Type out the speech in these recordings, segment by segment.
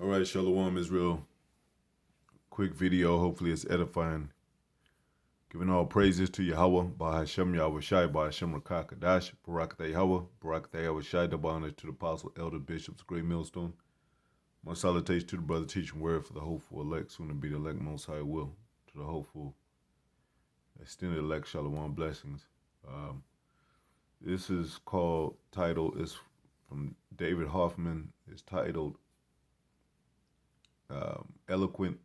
All right, Shalom Israel. Quick video. Hopefully it's edifying. Giving all praises to Yahweh, Bahashem Yahweh Shai, Bahashem Rakakadash, Barakatah Yahweh, Barakatah Yahweh Shai, double honor to the apostle, elder, bishops, great millstone. My salutations to the brother teaching word for the hopeful elect, soon to be the elect most high will, to the hopeful extended elect, Shalom blessings. This is is from David Hoffman. It's titled Eloquent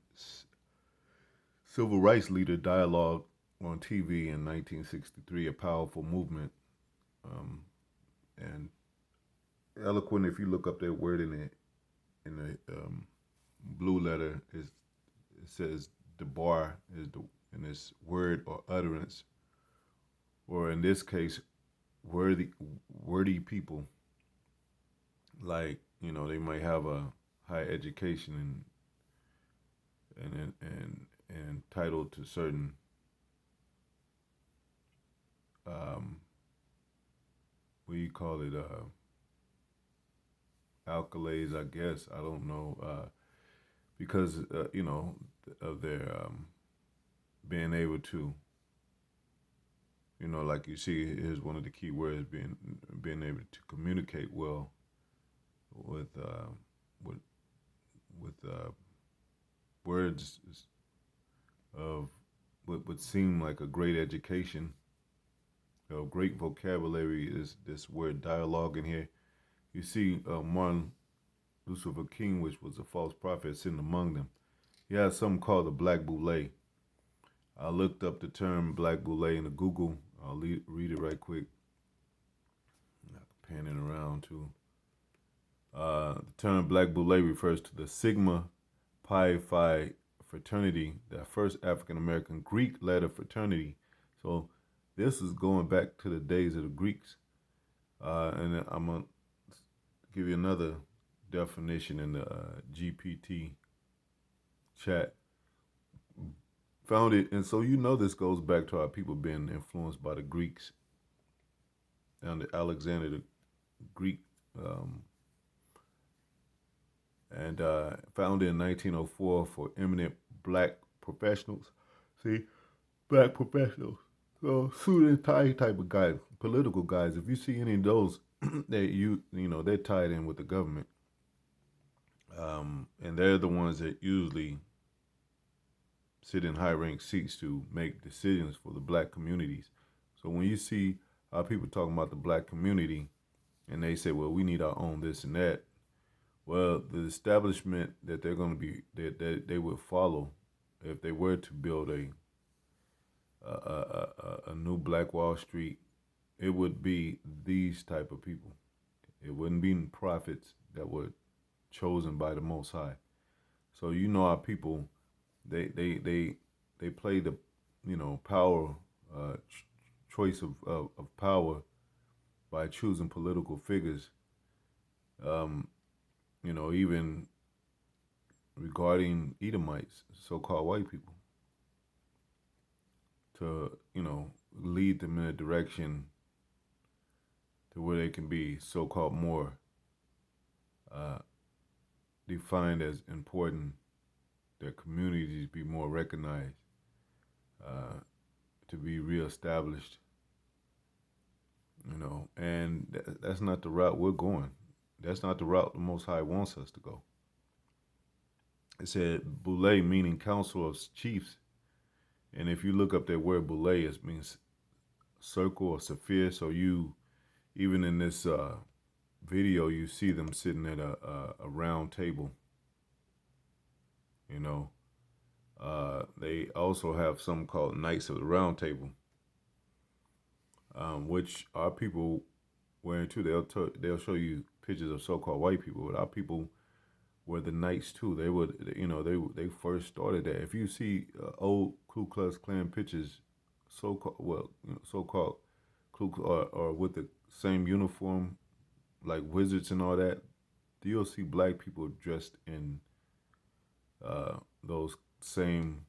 Civil Rights Leader Dialogue on TV in 1963, a powerful movement. Um, and eloquent, if you look up that word in the blue letter, it says the bar is the in this word or utterance, or in this case, wordy people. Like they might have a high education and entitled to certain what do you call it? Accolades, I guess. I don't know, because of their being able to, like you see, here's one of the key words: being able to communicate well with with words of what would seem like a great education. A great vocabulary is this word dialogue in here. You see, Martin Lucifer King, which was a false prophet, sitting among them. He had something called the Black Boule. I looked up the term Black Boule in the Google. I'll read it right quick. I can pan it around too. The term Black Boule refers to the Sigma Pi Phi fraternity, the first African American Greek letter fraternity. So this is going back to the days of the Greeks. And I'm going to give you another definition in the GPT chat. Found it, and so this goes back to our people being influenced by the Greeks and Alexander the Greek, and founded in 1904 for eminent black professionals. See, black professionals. So suit and tie type of guys, political guys. If you see any of those, they're tied in with the government, and they're the ones that usually sit in high rank seats to make decisions for the black communities. So when you see people talking about the black community, and they say, "Well, we need our own this and that," well, the establishment that they're going to be that they would follow if they were to build a new Black Wall Street, it would be these type of people. It wouldn't be prophets that were chosen by the Most High. So our people, they play the power choice of power by choosing political figures. Even regarding Edomites, so-called white people, to lead them in a direction to where they can be so-called more defined as important, their communities be more recognized, to be reestablished, and that's not the route we're going. That's not the route the Most High wants us to go. It said Boule, meaning council of chiefs. And if you look up that word Boule, it means circle or sphere. So even in this video, you see them sitting at a round table. They also have something called Knights of the Round Table, which our people were into. They'll show you pictures of so-called white people, but our people were the Knights too. They would, they first started that. If you see old Ku Klux Klan pictures, so-called Ku or with the same uniform, like wizards and all that, you'll see black people dressed in those same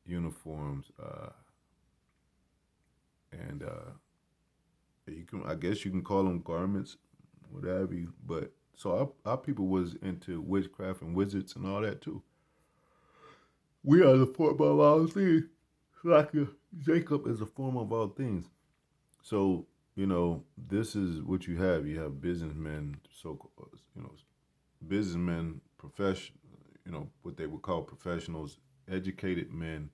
uniforms, and I guess you can call them garments, whatever. But So our people was into witchcraft and wizards and all that too. We are the form of all things. Like Jacob is a form of all things. So, this is what you have. You have businessmen, businessmen, what they would call professionals, educated men,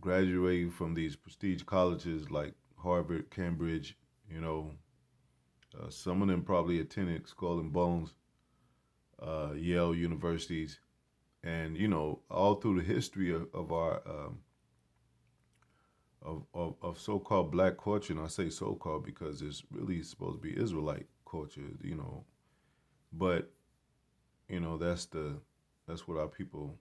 graduating from these prestige colleges like Harvard, Cambridge, you know, some of them probably attended Skull and Bones, Yale universities, and all through the history of our of so-called black culture. And I say so-called because it's really supposed to be Israelite culture, but that's what our people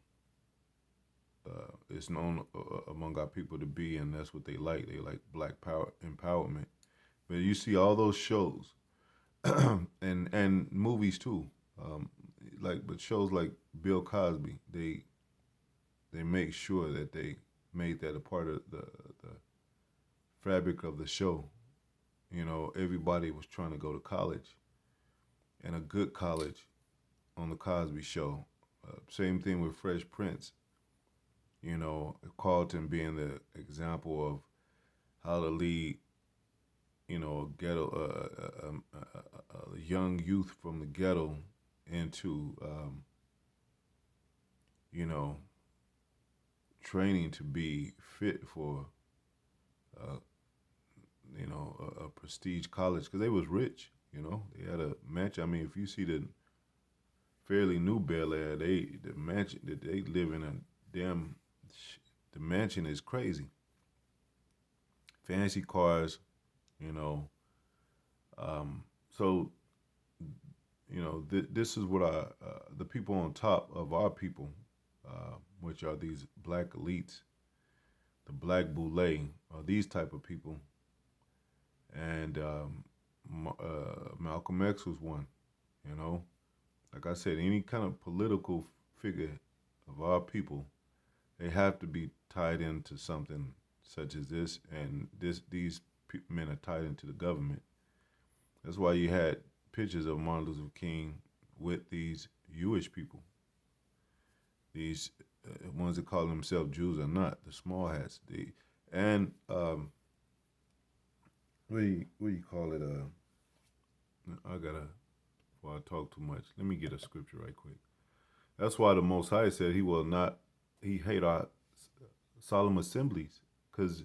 is known among our people to be, and that's what they like. They like black power empowerment. But you see all those shows and movies too, um, but shows like Bill Cosby, they make sure that they made that a part of the fabric of the show. Everybody was trying to go to college, and a good college on the Cosby Show. Same thing with Fresh Prince. Carlton being the example of how to lead, a ghetto, a young youth from the ghetto into, you know, training to be fit for, uh, a prestige college because they was rich. They had a mansion. I mean, if you see the fairly new Bel Air, the mansion that they live in, damn, the mansion is crazy. Fancy cars, you know. So this is what the people on top of our people, which are these black elites, the black boule, are these type of people, and Malcolm X was one. You know, like I said, any kind of political figure of our people, they have to be tied into something such as this, and these men are tied into the government. That's why you had pictures of Martin Luther King with these Jewish people, these ones that call themselves Jews or not, the small hats. And what do you call it? I gotta before I talk too much. Let me get a scripture right quick. That's why the Most High said He will not. He hate our solemn assemblies because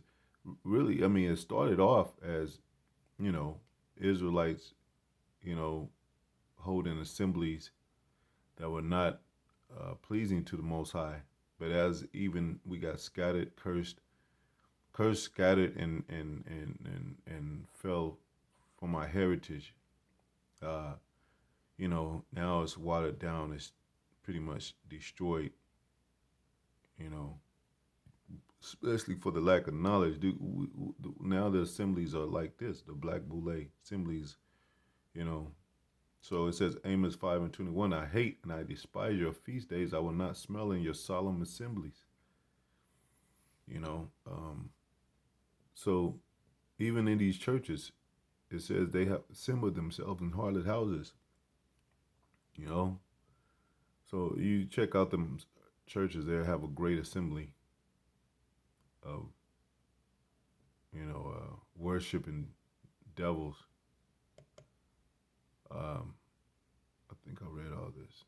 really, I mean, it started off as you know Israelites, you know, holding assemblies that were not pleasing to the Most High. But as even we got scattered, cursed, scattered, and fell from our heritage, uh, now it's watered down. It's pretty much destroyed. You know, especially for the lack of knowledge. Now the assemblies are like this: the Black Boule assemblies. You know, so it says Amos 5:21. I hate and I despise your feast days. I will not smell in your solemn assemblies. You know, so even in these churches, it says they have assembled themselves in harlot houses. You know, so you check out them churches. They have a great assembly of worshiping devils. Um, I think I read all this.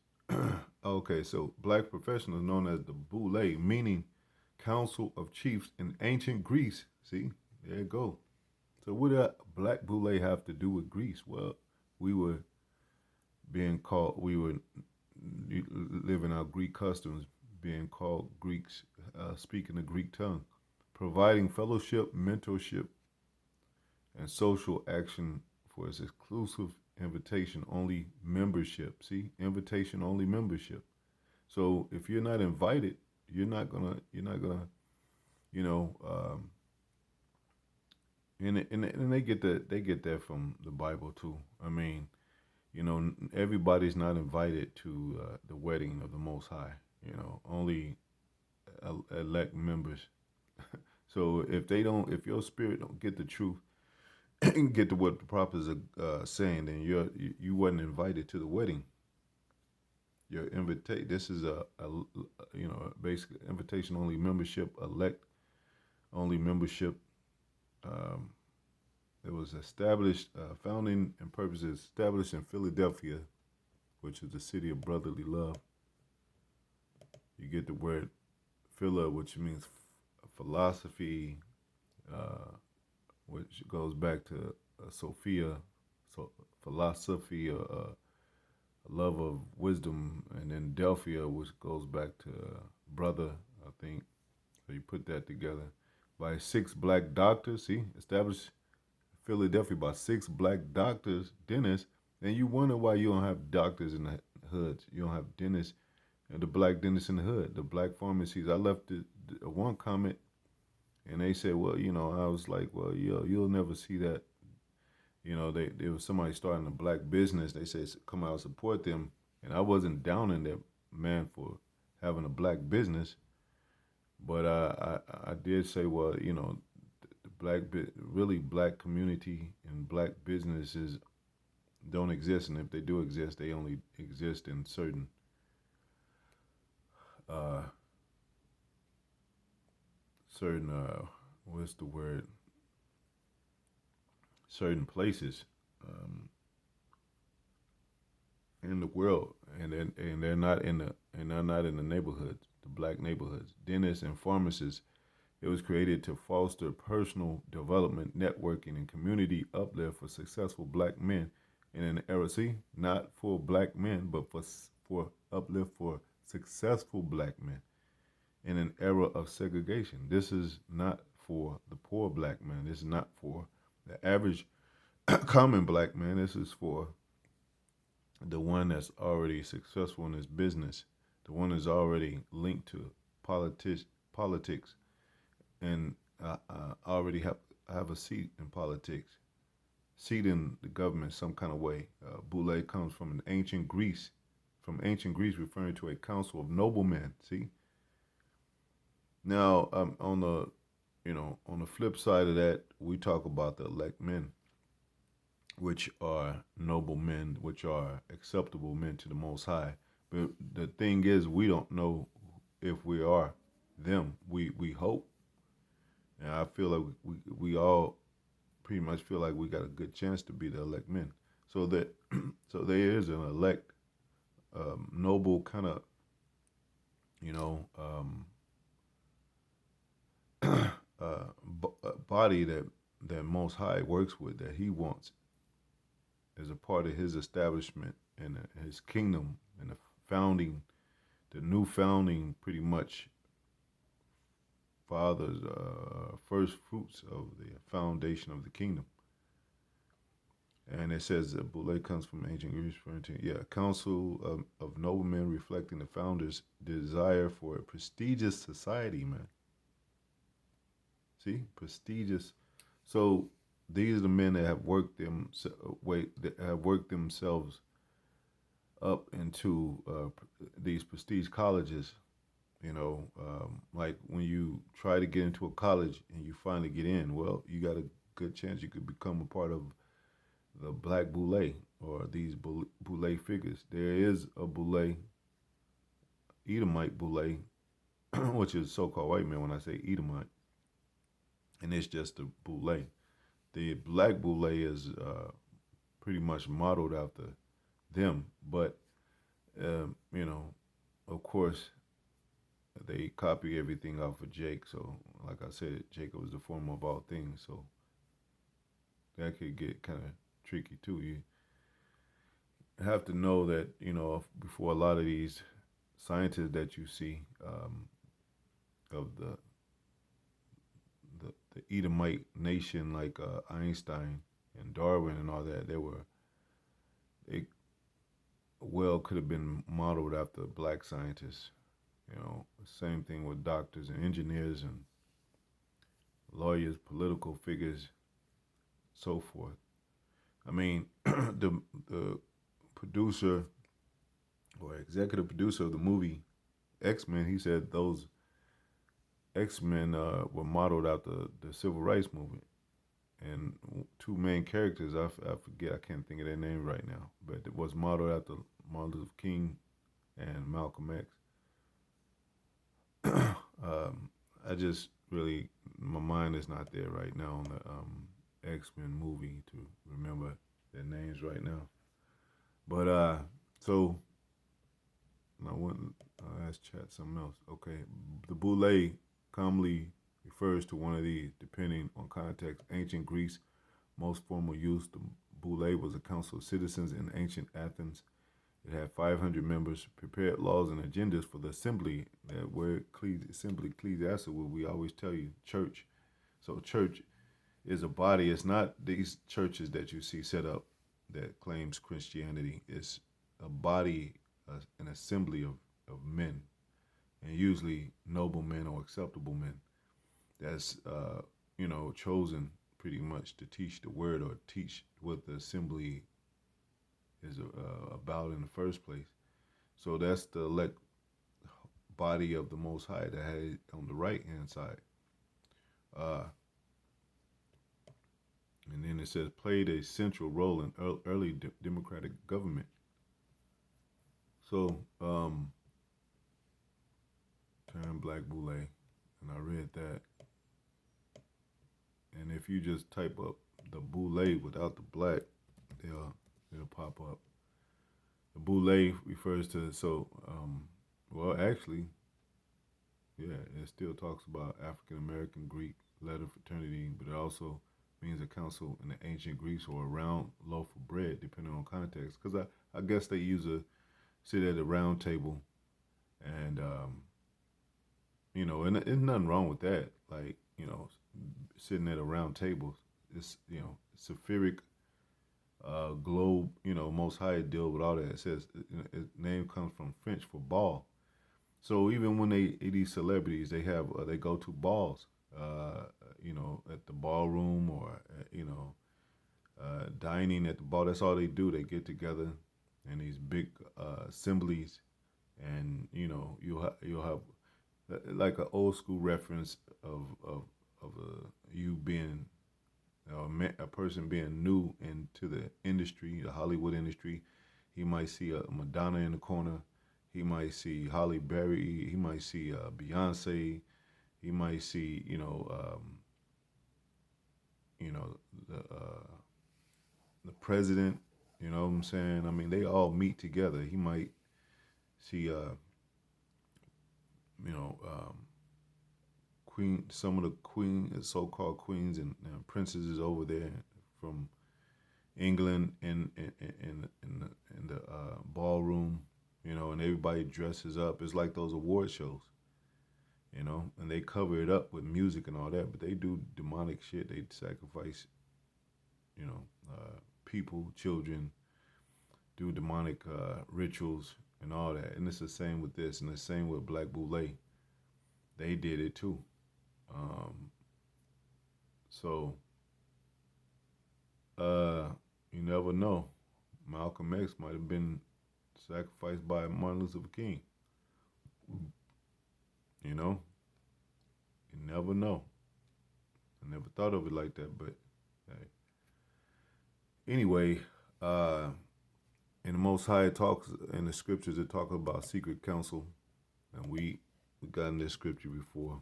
Okay, so black professionals known as the Boule, meaning Council of Chiefs in ancient Greece. See, there you go. So what did black Boule have to do with Greece? Well, we were we were living our Greek customs, being called Greeks, speaking the Greek tongue, providing fellowship, mentorship, and social action for its exclusive invitation only membership. See, invitation only membership. So if you're not invited, you're not gonna, you know, and they get that from the Bible too. I mean, everybody's not invited to the wedding of the Most High. Only elect members. So if your spirit don't get the truth, get to what the prophets are saying, then you wasn't invited to the wedding. Your invitation. This is a basic invitation only membership, elect only membership. Um, it was established, founding and purposes established in Philadelphia, which is the city of brotherly love. You get the word phila, which means philosophy, uh, which goes back to Sophia, so philosophy, love of wisdom, and then Delphia, which goes back to brother, I think. So you put that together. By six black doctors, see, established Philadelphia by six black doctors, dentists, and you wonder why you don't have doctors in the hoods. You don't have dentists, and the black dentists in the hood, the black pharmacies. I left one comment, and they said, well, I was like, well, you'll never see that. There was somebody starting a black business. They said, come out support them, and I wasn't downing that man for having a black business, but I did say, well, the really black community and black businesses don't exist, and if they do exist, they only exist in uh, certain what's the word? Certain places in the world, and they're not in the neighborhoods, the black neighborhoods. Dentists and pharmacists. It was created to foster personal development, networking, and community uplift for successful black men in an era. See, not for black men, but for uplift for successful black men in an era of segregation. This is not for the poor black man. This is not for the average common black man. This is for the one that's already successful in his business, the one that's already linked to politics, and already have a seat in politics, seat in the government some kind of way. Boule comes from ancient Greece, referring to a council of noblemen. See, now on the flip side of that, we talk about the elect men, which are noble men, which are acceptable men to the Most High. But the thing is, we don't know if we are them. We hope, and I feel like we all pretty much feel like we got a good chance to be the elect men. So that so there is an elect noble kind of you know body that Most High works with, that He wants as a part of His establishment and His kingdom and the new founding, pretty much fathers, first fruits of the foundation of the kingdom. And it says that Boule comes from ancient Greece, council of noblemen reflecting the founders' desire for a prestigious society, man. See, prestigious. So these are the men that have worked themselves up into these prestige colleges. Like when you try to get into a college and you finally get in, well, you got a good chance you could become a part of the Black Boule or these Boule figures. There is a Boule, Edomite Boule, which is so-called white man when I say Edomite, and it's just a Boule. The Black Boule is pretty much modeled after them, but of course, they copy everything off of Jake. So, like I said, Jacob is the form of all things. So that could get kind of tricky too. You have to know that before a lot of these scientists that you see of the Edomite nation, like Einstein and Darwin and all that, they well could have been modeled after black scientists. Same thing with doctors and engineers and lawyers, political figures, so forth. I mean, the producer or executive producer of the movie X-Men, he said those X-Men were modeled after the civil rights movement. and two main characters. I forget. I can't think of their name right now. But it was modeled after Martin Luther King and Malcolm X. I just really, my mind is not there right now on the X-Men movie to remember their names right now. But so I went. I asked chat something else. Okay, the Boule commonly refers to one of these, depending on context. Ancient Greece, most formal use. The Boule was a council of citizens in ancient Athens. It had 500 members, prepared laws and agendas for the assembly. That word assembly, ecclesiastic, what we always tell you, church. So church is a body. It's not these churches that you see set up that claims Christianity. It's a body, an assembly of men, and usually noble men or acceptable men. That's chosen pretty much to teach the word or teach what the assembly is about in the first place. So that's the elect body of the Most High that had it on the right hand side. Uh, and then it says played a central role in early democratic government. So, term Black Boule, and I read that. And if you just type up the Boule without the black, it'll pop up. The Boule refers to well, actually, yeah, it still talks about African American Greek letter fraternity, but it also means a council in the ancient Greece or a round loaf of bread, depending on context. Because I guess they sit at a round table, and and there's nothing wrong with that. Like sitting at a round table, it's Saphiric globe, Most High deal with all that. It says its name comes from French for ball. So even when these celebrities, they go to balls, at the ballroom or dining at the ball. That's all they do. They get together in these big assemblies, and you'll have like an old school reference of you being a person being new into the industry, the Hollywood industry. He might see a Madonna in the corner. He might see Holly Berry. He might see Beyonce. He might see the president. You know what I'm saying? I mean, they all meet together. He might see some of the so-called queens and princesses over there from England in the ballroom, and everybody dresses up. It's like those award shows, and they cover it up with music and all that, but they do demonic shit. They sacrifice, people, children, do demonic rituals and all that. And it's the same with this, and the same with Black Boule. They did it too. Um, so you never know. Malcolm X might have been sacrificed by Martin Luther King. You know, you never know. I never thought of it like that, but hey. Anyway, in the Most High talks in the scriptures, it talks about secret counsel, and we gotten this scripture before.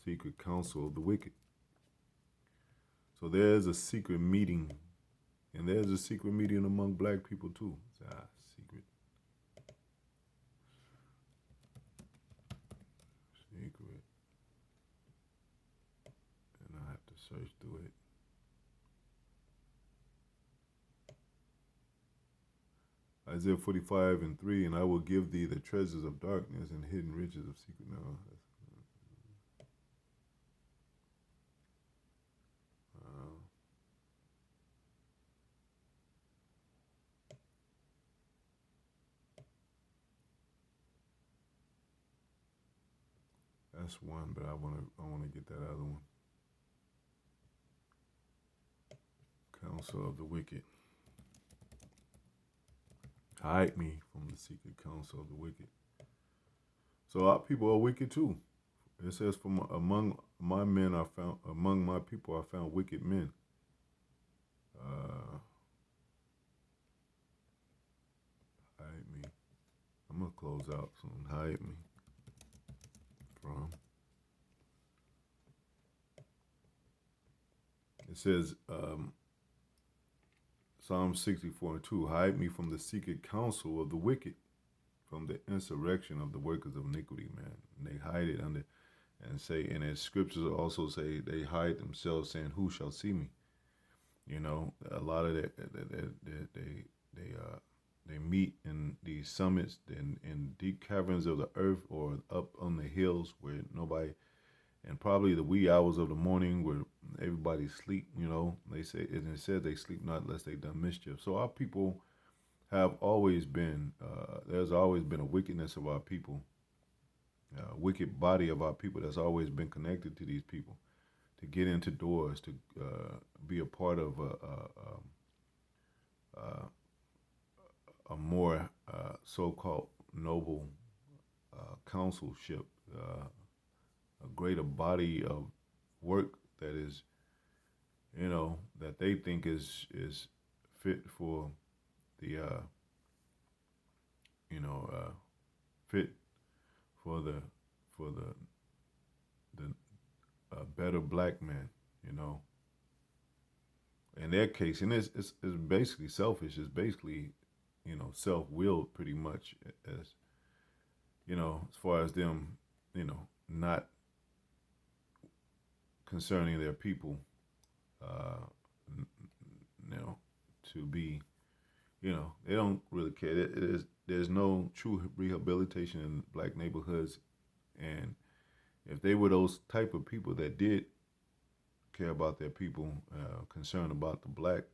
Secret counsel of the wicked. So there's a secret meeting, and there's a secret meeting among black people too. Secret. Secret. And I have to search through it. Isaiah 45:3, and I will give thee the treasures of darkness and hidden riches of secret. No, that's one, but I wanna get that other one. Counsel of the wicked. Hide me from the secret counsel of the wicked. So our people are wicked too. It says, "From among my men I found, among my people I found wicked men." Uh, hide me. I'm gonna close out soon. Hide me from. It says, Psalm 64:2. Hide me from the secret counsel of the wicked, from the insurrection of the workers of iniquity. Man, and they hide it under, and say, and as scriptures also say, they hide themselves, saying, "Who shall see me?" You know, a lot of that they meet in these summits in deep caverns of the earth or up on the hills where nobody, and probably the wee hours of the morning where everybody sleep. You know, they say, and it says they sleep not lest they done mischief. So our people have always been. There's always been a wickedness of our people, wicked body of our people that's always been connected to these people to get into doors, to be a part of a more so-called noble councilship, a greater body of work that is, that they think is fit for the, fit for the better black man, you know. In their case, and it's basically selfish. It's basically, self-willed pretty much, as as far as them, not concerning their people, uh, you know, to be, they don't really care. There's no true rehabilitation in black neighborhoods, and if they were those type of people that did care about their people, concerned about the blacks,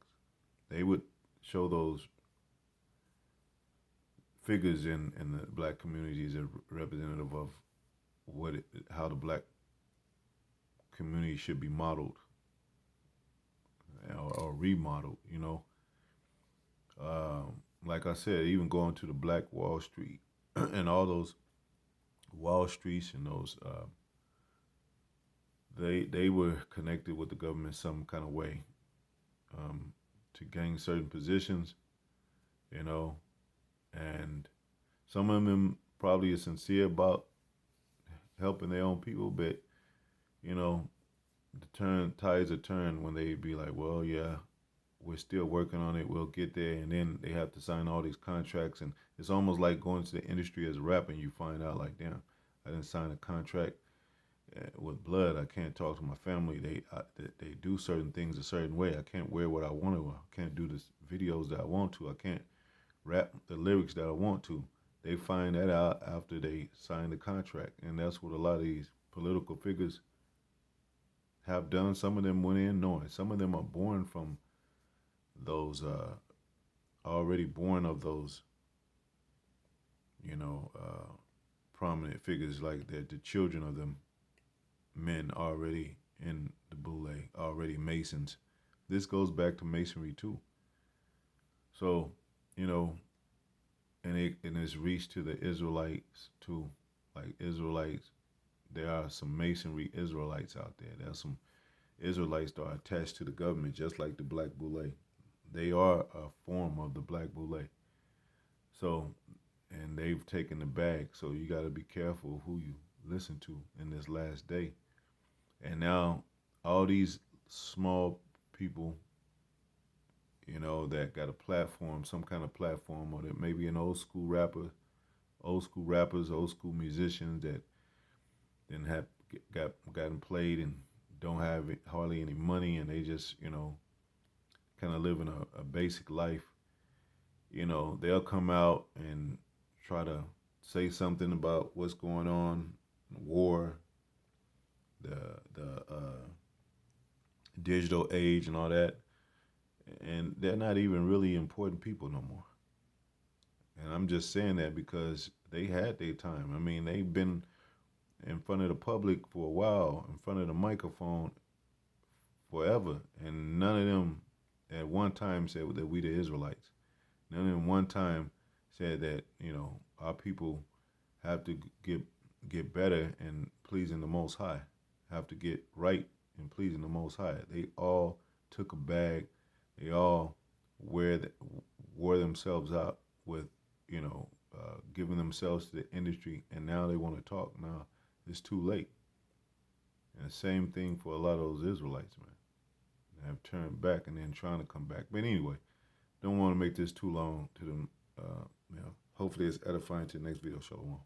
they would show those figures in the black communities as representative of how the black community should be modeled, or remodeled. Like I said, even going to the Black Wall Street and all those Wall Streets and those, they were connected with the government some kind of way, to gain certain positions, you know, and some of them probably are sincere about helping their own people, but you know, the tides are turned when they be like, well, yeah, we're still working on it, we'll get there, and then they have to sign all these contracts, and it's almost like going to the industry as a rapper, and you find out like, damn, I didn't sign a contract with blood. I can't talk to my family. They do certain things a certain way. I can't wear what I want to. I can't do the videos that I want to. I can't rap the lyrics that I want to. They find that out after they sign the contract, and that's what a lot of these political figures have done. Some of them went in knowing. Some of them are born from those, already born of those, you know, prominent figures, like the children of them men already in the Boule, already Masons. This goes back to Masonry too. So, you know, and it's reached to the Israelites too. Like Israelites, there are some Masonry Israelites out there. There are some Israelites that are attached to the government, just like the Black Boule. They are a form of the Black Boule. So, and they've taken the bag. So you got to be careful who you listen to in this last day. And now, all these small people, that got a platform, some kind of platform, or that maybe an old school rappers, old school musicians that then have gotten played and don't have hardly any money, and they just kind of living a basic life. They'll come out and try to say something about what's going on, war, the digital age, and all that, and they're not even really important people no more. And I'm just saying that because they had their time. I mean, they've been in front of the public for a while, in front of the microphone forever, and none of them at one time said that we the Israelites. None of them one time said that our people have to get get better in pleasing the Most High, have to get right in pleasing the Most High. They all took a bag. They all wear the, wore themselves out with, giving themselves to the industry, and now they want to talk. Now it's too late. And the same thing for a lot of those Israelites, man. They have turned back and then trying to come back. But anyway, don't want to make this too long to them. Hopefully it's edifying to the next video. Shalom.